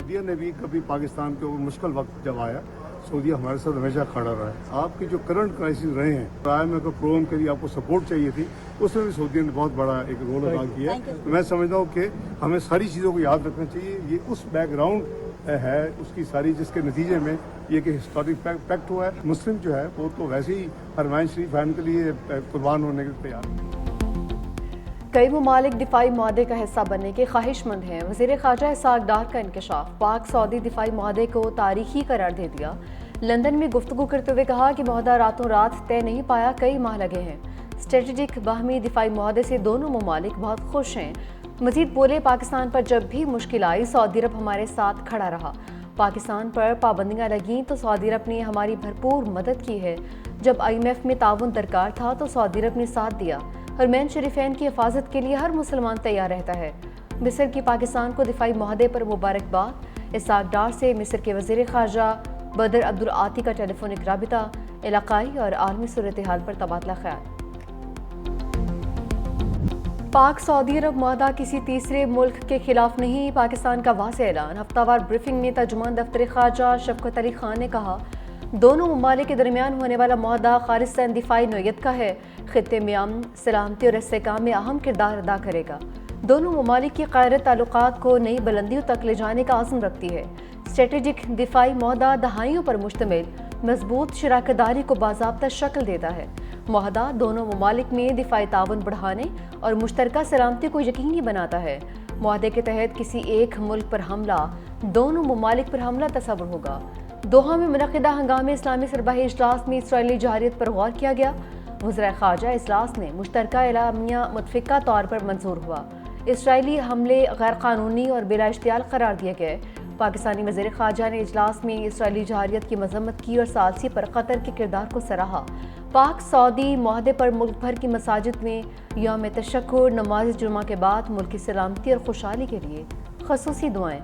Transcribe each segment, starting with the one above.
सऊदीया ने भी कभी पाकिस्तान के ऊपर मुश्किल वक्त जब आया, सऊदीया हमारे साथ हमेशा खड़ा रहा है। आपके जो करंट क्राइसिस रहे हैं, IMF का प्रोग्राम के लिए आपको सपोर्ट चाहिए थी, उसमें भी सऊदीया ने बहुत बड़ा एक रोल अदा किया है। तो मैं समझता हूँ कि हमें सारी चीज़ों को याद रखना चाहिए। ये उस बैकग्राउंड है उसकी सारी, जिसके नतीजे में ये कि हिस्टोरिक पैक्ट हुआ है। मुस्लिम जो है वो तो वैसे ही हरमैन शरीफ है, उनके लिए कुर्बान होने के लिए तैयार है। कई ममालिक दिफाई मुआहदे का हिस्सा बनने के ख्वाहिशमंद हैं। वज़ीर ख़ारजा इसहाक डार का इंकशाफ, पाक सऊदी दिफाई मुआहदे को तारीखी करार दे दिया। लंदन में गुफ्तगू करते हुए कहा कि मुआहदा रातों रात तय नहीं पाया, कई माह लगे हैं। स्ट्रेटेजिक बाहमी दिफाई मुआहदे से दोनों ममालिक बहुत खुश हैं। मजीद बोले, पाकिस्तान पर जब भी मुश्किल आई सऊदी अरब हमारे साथ खड़ा रहा। पाकिस्तान पर पाबंदियाँ लगीं तो सऊदी अरब ने हमारी भरपूर मदद की है। जब IMF में ताउन दरकार था तो सऊदी अरब ने साथ दिया। हरमैन शरीफैन की हिफाजत के लिए हर मुसलमान तैयार रहता है। मिस्र की पाकिस्तान को दिफाई मुआहदे पर मुबारकबाद। इसहाक डार से मिस्र के वज़ीर ख़ारजा बदर अब्दुल आती का टेलीफोनिक राबिता, इलाकाई और आलमी सूरत हाल पर तबादला ख्याल। पाक सऊदी अरब मुआहदा किसी तीसरे मुल्क के खिलाफ नहीं, पाकिस्तान का वाज़ेह ऐलान। हफ्तावार ब्रीफिंग में तर्जुमान दफ्तर ख़ारजा शफ़क़त अली खान ने कहा, दोनों ममालिक के दरमियान होने वाला मुआहदा खालिस्तन दिफाई नोयत का है। खित्ते में अमन, सलामती और इस्तेहकाम में अहम किरदार अदा करेगा। दोनों ममालिक की क़ायरत ताल्लुकात को नई बुलंदियों तक ले जाने का आज़म रखती है। स्ट्रेटेजिक दिफाई मुआहदा दहाइयों पर मुश्तमिल मजबूत शराकतदारी को बाज़ाब्ता शक्ल देता है। मुआहदा दोनों ममालिक में दिफाई ताउन बढ़ाने और मुश्तरका सलामती को यकीनी बनाता है। मुआहदे के तहत किसी एक मुल्क पर हमला दोनों ममालिक पर हमला तस्वुर होगा। दोहा में मुनक़िदा हंगामे इस्लामी सरबराही इजलास में इसराइली जहारियत पर गौर किया गया। वज़ीर ख़ारजा इजलास में मुश्तरका एलामिया मुतफ़िक़ा तौर पर मंजूर हुआ। इसराइली हमले गैर कानूनी और बिला इश्तियाल करार दिए गए। पाकिस्तानी वज़ीर ख़ारजा ने इजलास में इसराइली जहारियत की मज़म्मत की और सालसी पर कतर के किरदार को सराहा। पाक सऊदी मुआहदे पर मुल्क भर की मसाजिद में यौम तशक्कुर नमाज जुमा के बाद मुल्क की सलामती और खुशहाली के लिए ख़ुसूसी दुआएं।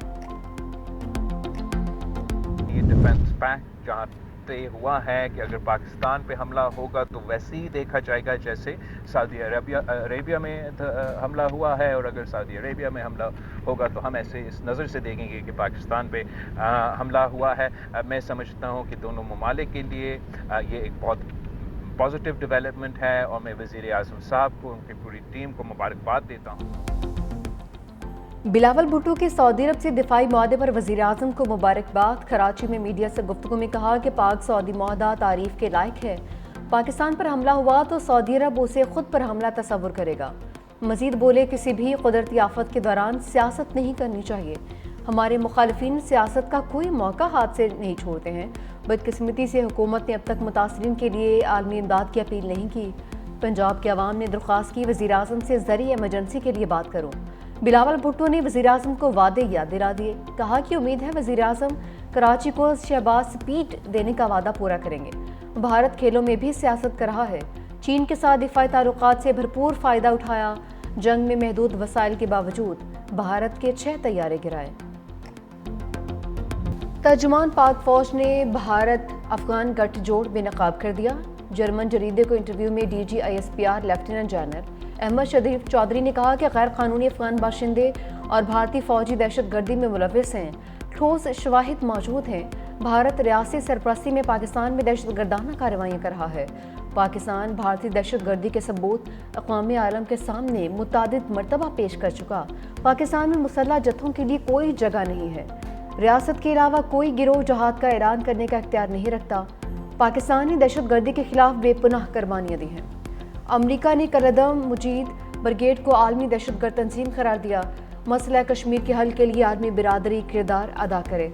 ये डिफेंस पैक्ट जहाँ तय हुआ है कि अगर पाकिस्तान पे हमला होगा तो वैसे ही देखा जाएगा जैसे सऊदी अरेबिया में हमला हुआ है, और अगर सऊदी अरेबिया में हमला होगा तो हम ऐसे इस नज़र से देखेंगे कि पाकिस्तान पे हमला हुआ है। मैं समझता हूँ कि दोनों ममालिक के लिए ये एक बहुत पॉजिटिव डेवलपमेंट है, और मैं वज़ीर आज़म साहब को, उनकी पूरी टीम को मुबारकबाद देता हूँ। बिलावल भुट्टो की सऊदी अरब से दिफाई मुआहदे पर वज़ीर आज़म को मुबारकबाद। कराची में मीडिया से गुफ्तगू में कहा कि पाक सऊदी मुआहदा तारीफ के लायक है। पाकिस्तान पर हमला हुआ तो सऊदी अरब उसे खुद पर हमला तस्वुर करेगा। मजीद बोले, किसी भी कुदरती आफत के दौरान सियासत नहीं करनी चाहिए। हमारे मुखालिफिन सियासत का कोई मौका हाथ से नहीं छोड़ते हैं। बदकिस्मती से हुकूमत ने अब तक मुतासरीन के लिए आलमी इमदाद की अपील नहीं की। पंजाब के अवाम ने दरख्वास्त की, वज़ीर आज़म से ज़रिए एमरजेंसी के लिए बात करो। बिलावल भुट्टो ने वज़ीर आज़म को वादे याद दिला दिए। कहा कि उम्मीद है वज़ीर आज़म कराची को शहबाज स्पीड देने का वादा पूरा करेंगे। भारत खेलों में भी सियासत कर रहा है। चीन के साथ दिफाई ताल्लुकात से भरपूर फ़ायदा उठाया। जंग में महदूद वसाइल के बावजूद भारत के 6 तैयारे गिराए। तर्जुमान पाक फ़ौज ने भारत अफगान गठजोड़ बेनकाब कर दिया। जर्मन जरीदे को इंटरव्यू में DG ISPR lieutenant general Ahmed Sharif Chaudhry ने कहा कि गैर कानूनी अफगान बाशिंदे और भारतीय फौजी दहशत गर्दी में मुलविस हैं। ठोस शवाहिद मौजूद हैं। भारत रियासती सरपरस्ती में पाकिस्तान में दहशत गर्दाना कार्रवाइयाँ कर रहा है। पाकिस्तान भारतीय दहशत गर्दी के सबूत अक़वाम आलम के सामने मुतअद्दिद मरतबा पेश कर चुका। पाकिस्तान में मुसल्लह जत्थों के लिए कोई जगह नहीं है। रियासत के अलावा कोई गिरोह जहाद का ऐलान करने का इख्तियार नहीं रखता। पाकिस्तान ने दहशत गर्दी के खिलाफ बेपनाह कुर्बानियाँ दी हैं। अमरीका ने कलदम मुजीद ब्रिगेड को आलमी दहशतगर्द तंजीम करार दिया। मसला कश्मीर के हल के लिए आलमी बिरादरी किरदार अदा करे।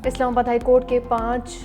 इस्लामाबाद हाई कोर्ट के 5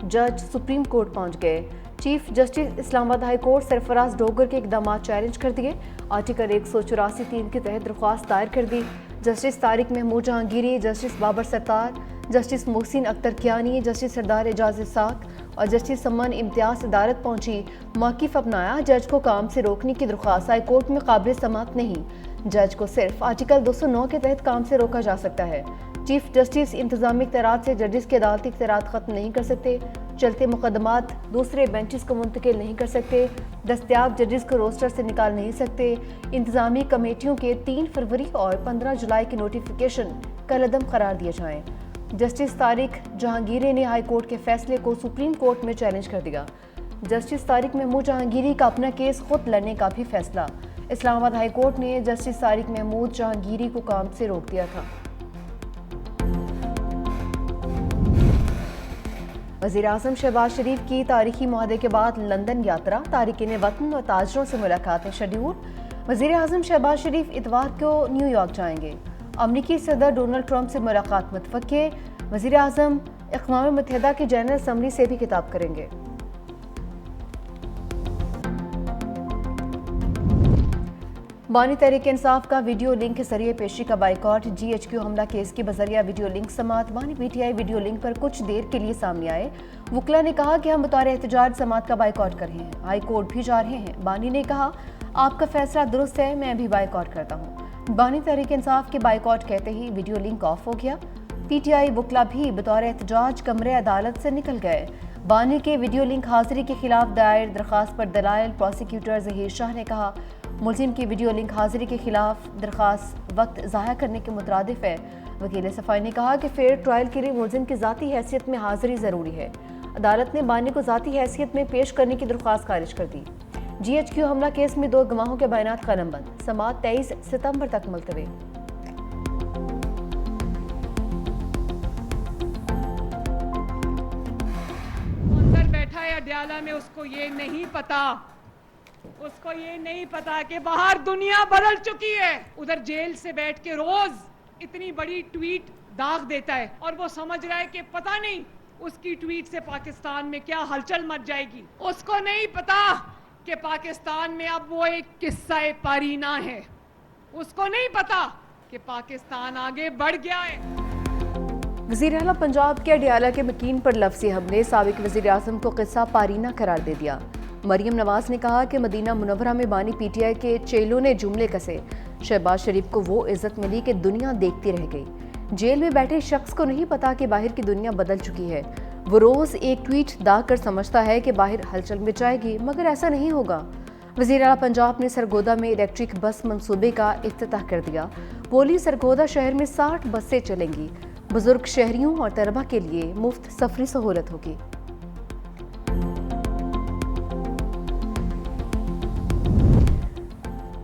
जज सुप्रीम कोर्ट पहुंच गए। Chief justice Islamabad high court Sarfaraz Dogar के इकदाम चैलेंज कर दिए। आर्टिकल 184(3) के तहत दरख्वास्त दायर कर दी। Justice Tariq Mahmood Jahangiri, justice Babar Sattar, justice Mohsin Akhtar Kayani, justice Sardar Ejaz Ishaq और जस्टिस सम्मान इम्तियाज अदालत पहुंची। मौक़िफ़ अपनाया, जज को काम से रोकने की दरख्वास्त हाई कोर्ट में काबिल समाअत नहीं। जज को सिर्फ आर्टिकल 209 के तहत काम से रोका जा सकता है। चीफ जस्टिस इंतजामी इख्तियारात से जजेस के अदालती इख्तियारात ख़त्म नहीं कर सकते। चलते मुकदमात दूसरे बेंचेस को मुंतकिल नहीं कर सकते। दस्तयाब जजेस को रोस्टर से निकाल नहीं सकते। इंतजामी कमेटियों के 3 फरवरी और 15 जुलाई की नोटिफिकेशन कलअदम करार दिए जाएं। जस्टिस तारिक जहांगीरी ने हाई कोर्ट के फैसले को सुप्रीम कोर्ट में चैलेंज कर दिया। जस्टिस तारिक महमूद जहांगीरी का अपना केस खुद लड़ने का भी फैसला। इस्लामाबाद हाई कोर्ट ने जस्टिस तारिक महमूद जहांगीरी को काम से रोक दिया था। वज़ीर-ए-आज़म शहबाज शरीफ की तारीखी मुआहदे के बाद लंदन यात्रा, तारिकीन वतन और ताजरों से मुलाकात में शेड्यूल। वज़ीर-ए-आज़म शहबाज शरीफ इतवार को न्यूयॉर्क जाएंगे। अमरीकी सदर डोनाल्ड ट्रंप से मुलाकात मुतवक्के। वज़ीर-ए-आज़म अक़वाम मुत्तहिदा की जनरल असम्बली से भी खिताब करेंगे। बानी तहरीक इंसाफ का वीडियो लिंक के जरिए पेशी का बाइकॉट। GHQ हमला केस की बजरिया वीडियो लिंक समात। बानी PTI वीडियो लिंक पर कुछ देर के लिए सामने आए। वकला ने कहा कि हम बतौर एहतजाज समात का बाइकॉट कर रहे हैं, हाई कोर्ट भी जा रहे हैं। बानी ने कहा आपका फैसला दुरुस्त है, मैं भी बाइकॉट करता हूँ। बानी तहरीक इंसाफ के बाइकॉट कहते ही वीडियो लिंक ऑफ हो गया। PTI वकला भी बतौर एहतजाज कमरे अदालत से निकल गए। बानी के वीडियो लिंक हाजिरी के खिलाफ दायर दरख्वास्त पर दलाइल। प्रोसिक्यूटर ज़हीर शाह ने कहा मुलजिम की वीडियो लिंक हाजिरी के खिलाफ दरख्वास्त वक्त ज़ाया करने के मुतरादिफ है। वकील सफाई ने कहा कि फेयर ट्रायल के लिए मुलजिम की ज़ाती हैसियत में हाजिरी ज़रूरी है। अदालत ने बानी को ज़ाती हैसियत में पेश करने की दरख्वास्त खारिज कर दी। GHQ हमला केस में 2 गवाहों के बयानात कलमबंद। समात 23 सितंबर तक मुलतवी। अंदर बैठा है अडयाला में, उसको ये नहीं पता कि बाहर दुनिया बदल चुकी है। उधर जेल से बैठ के रोज इतनी बड़ी ट्वीट दाग देता है और वो समझ रहा है कि पता नहीं उसकी ट्वीट से पाकिस्तान में क्या हलचल मच जाएगी। उसको नहीं पता कि पाकिस्तान में अब वो एक किस्सा पारीना है। उसको नहीं पता कि पाकिस्तान आगे बढ़ गया है। वज़ीर आला पंजाब के अडयाला के मकीन पर लफ्ज़ी हमले। साबिक वज़ीर आज़म को किस्सा पारीना करार दे दिया। मरियम नवाज ने कहा कि मदीना मुनव्वरा में बानी PTI के चेलों ने जुमले कसे। शहबाज शरीफ को वो इज्जत मिली कि दुनिया देखती रह गई। जेल में बैठे शख्स को नहीं पता कि बाहर की दुनिया बदल चुकी है। वो रोज़ एक ट्वीट दाग कर समझता है कि बाहर हलचल मच जाएगी, मगर ऐसा नहीं होगा। वज़ीर आला पंजाब ने सरगोदा में इलेक्ट्रिक बस मंसूबे का इफ्तिताह कर दिया। बोली सरगोदा शहर में 60 बसें चलेंगी। बुजुर्ग शहरियों और तलबा के लिए मुफ्त सफरी सहूलत होगी।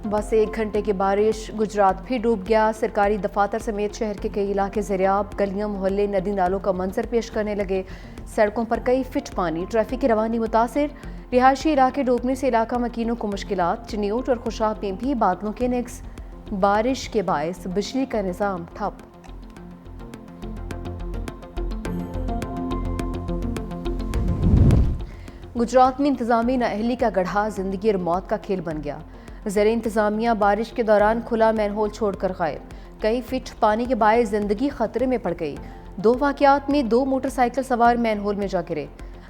बस 1 घंटे की बारिश, गुजरात भी डूब गया। सरकारी दफातर समेत शहर के कई इलाके ज़ेरियाब। गलियां मोहल्ले नदी नालों का मंजर पेश करने लगे। सड़कों पर कई फिट पानी, ट्रैफिक की रवानी मुतासिर। रिहायशी इलाके डूबने से इलाका मकीनों को मुश्किलात। चिन्योट और खुशाब में भी बादलों के निक्स। बारिश के बायस बिजली का निज़ाम ठप। गुजरात में इंतजामी नाअहली का गढ़ा जिंदगी और मौत का खेल बन गया। ज़ेरे इंतजामिया बारिश के दौरान खुला मैनहोल छोड़कर गायब। कई फिट पानी के बायस जिंदगी खतरे में पड़ गई। 2 वाक़यात में 2 मोटरसाइकिल सवार मैनहोल में जा गिरे।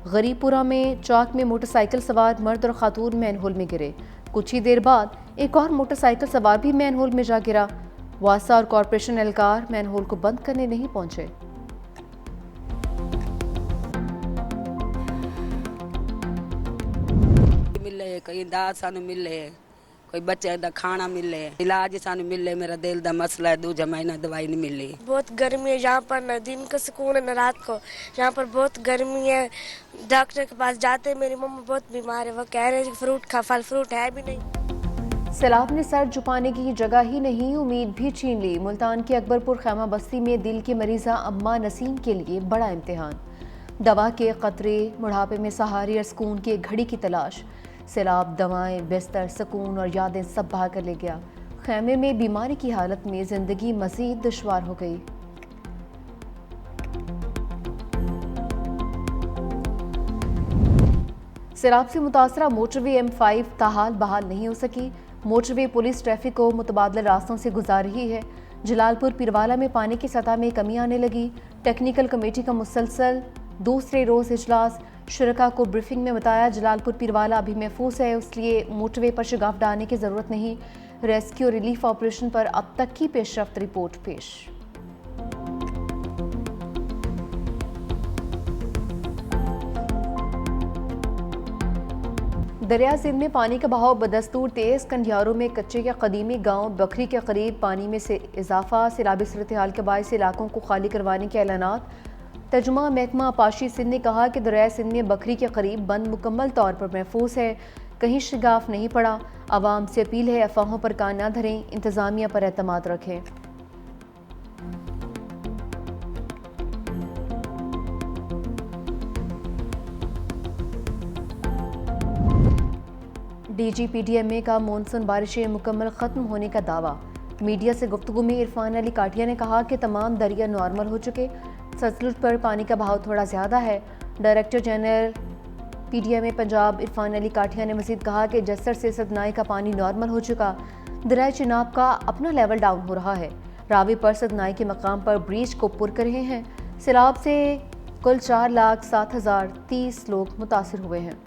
गरीबपुरा में चौक में मोटरसाइकिल सवार मर्द और खातून मैनहोल में गिरे। कुछ ही देर बाद एक और मोटरसाइकिल सवार भी मैनहोल में जा गिरा। वासा और कॉरपोरेशन एहलकार मैनहोल को बंद करने नहीं पहुंचे। मिले कोई दाद सानू मिले, कोई बच्चे का खाना मिले, इलाज सानू मिले। मेरा दिल का मसला है, 2 महीना दवाई नहीं मिली। बहुत गर्मी है यहाँ पर, न दिन का सुकून है न रात को। यहाँ पर बहुत गर्मी है। डॉक्टर के पास जाते, मेरी मम्मा बहुत बीमार है, वो कह रहे हैं फ्रूट खा, फल फ्रूट है भी नहीं। सैलाब ने सर झुकाने की जगह ही नहीं, उम्मीद भी छीन ली। मुल्तान की अकबरपुर खैमा बस्ती में दिल की मरीजा अम्मा नसीम के लिए बड़ा इम्तिहान। दवा के कतरे, बुढ़ापे में सहारे और सुकून की एक घड़ी की तलाश। सैलाब दवाएं, बिस्तर, सुकून और यादें सब बहा कर ले गया। खैमे में बीमारी की हालत में जिंदगी मजीद दुश्वार हो गई। सैलाब से मुतासरा मोटरवे M5 ताहाल बहाल नहीं हो सकी। मोटरवे पुलिस ट्रैफिक को मुतबादल रास्तों से गुजार रही है। जलालपुर पीरवाला में पानी की सतह में कमी आने लगी। टेक्निकल कमेटी का मुसलसल दूसरे रोज इजलास। शुरका को ब्रीफिंग में बताया जलालपुर पीरवाला अभी महफूज है, इसलिए मोटरवे पर शिगाफ डालने की जरूरत नहीं। रेस्क्यू रिलीफ ऑपरेशन पर अब तक की पेशरफ्त रिपोर्ट पेश। دریا سندھ میں پانی کا بہاؤ بدستور تیز، کنڈیاروں میں کچے یا قدیمی گاؤں بکری کے قریب پانی میں سے اضافہ، سیلابی صورتحال کے باعث علاقوں کو خالی کروانے کے اعلانات۔ ترجمہ محکمہ آبپاشی سندھ نے کہا کہ دریا سندھ میں بکری کے قریب بند مکمل طور پر محفوظ ہے، کہیں شگاف نہیں پڑا۔ عوام سے اپیل ہے افواہوں پر کان نہ دھریں، انتظامیہ پر اعتماد رکھیں۔ D G P D M A کا مونسون بارشیں مکمل ختم ہونے کا دعویٰ۔ میڈیا سے گفتگو میں عرفان علی کاٹیا نے کہا کہ تمام دریا نارمل ہو چکے، ستلج پر پانی کا بہاؤ تھوڑا زیادہ ہے۔ Director general P D M A Punjab Irfan Ali Kathia نے مزید کہا کہ جسر سے سدنائی کا پانی نارمل ہو چکا، دریائے چناب کا اپنا لیول ڈاؤن ہو رہا ہے۔ راوی پر سدنائی کے مقام پر بریج کو پر کر رہے ہیں۔ سیلاب سے کل 4,07,030 لوگ متاثر ہوئے ہیں۔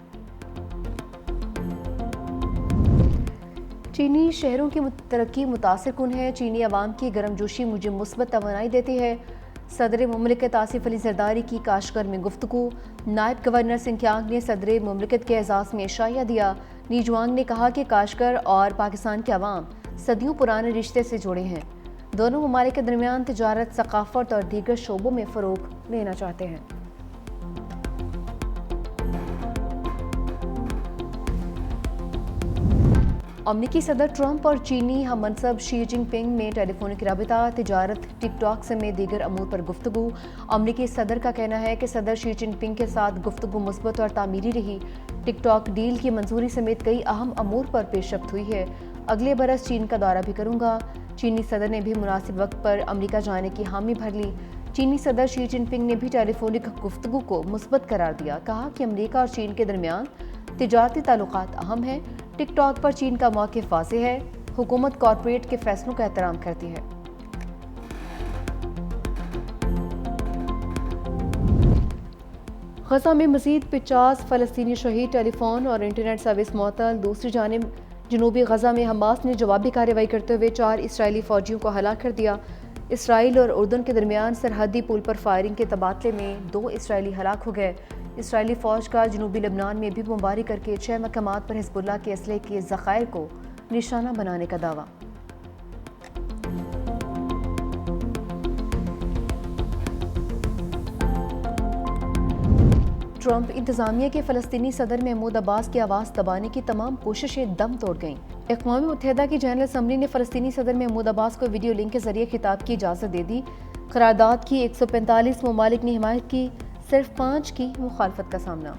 چینی شہروں کی ترقی متاثر کن ہے، چینی عوام کی گرم جوشی مجھے مثبت توانائی دیتی ہے۔ صدر مملکت آصف علی زرداری کی کاشغر میں گفتگو۔ نائب گورنر سنکیانگ نے صدر مملکت کے اعزاز میں عشائیہ دیا۔ لی جوانگ نے کہا کہ کاشغر اور پاکستان کے عوام صدیوں پرانے رشتے سے جڑے ہیں، دونوں ممالک کے درمیان تجارت، ثقافت اور دیگر شعبوں میں فروغ لینا چاہتے ہیں۔ امریکی صدر ٹرمپ اور چینی ہم منصب شی جن پنگ میں ٹیلی فونک رابطہ، تجارت، ٹک ٹاک سمیت دیگر امور پر گفتگو۔ امریکی صدر کا کہنا ہے کہ صدر شی جن پنگ کے ساتھ گفتگو مثبت اور تعمیری رہی۔ ٹک ٹاک ڈیل کی منظوری سمیت کئی اہم امور پر پیش رفت ہوئی ہے۔ اگلے برس چین کا دورہ بھی کروں گا۔ چینی صدر نے بھی مناسب وقت پر امریکہ جانے کی حامی بھر لی۔ چینی صدر شی جن پنگ نے بھی ٹیلی فونک گفتگو کو مثبت قرار دیا، کہا کہ امریکہ اور چین کے درمیان تجارتی تعلقات اہم ہیں۔ ٹک ٹاک پر چین کا موقف واضح ہے، حکومت کارپوریٹ کے فیصلوں کا احترام کرتی ہے۔ غزہ میں مزید 50 فلسطینی شہید، ٹیلی فون اور انٹرنیٹ سروس معطل۔ دوسری جانب جنوبی غزہ میں حماس نے جوابی کارروائی کرتے ہوئے 4 اسرائیلی فوجیوں کو ہلاک کر دیا۔ اسرائیل اور اردن کے درمیان سرحدی پل پر فائرنگ کے تبادلے میں 2 اسرائیلی ہلاک ہو گئے۔ اسرائیلی فوج کا جنوبی لبنان میں بھی بمباری کر کے 6 مقامات پر حزب اللہ کے اسلحے کے ذخائر کو نشانہ بنانے کا دعویٰ۔ ٹرمپ انتظامیہ کے فلسطینی صدر محمود عباس کی آواز دبانے کی تمام کوششیں دم توڑ گئیں۔ اقوام متحدہ کی جنرل اسمبلی نے فلسطینی صدر محمود عباس کو ویڈیو لنک کے ذریعے خطاب کی اجازت دے دی۔ قرارداد کی 145 ممالک نے حمایت کی، صرف 5 کی مخالفت کا سامنا۔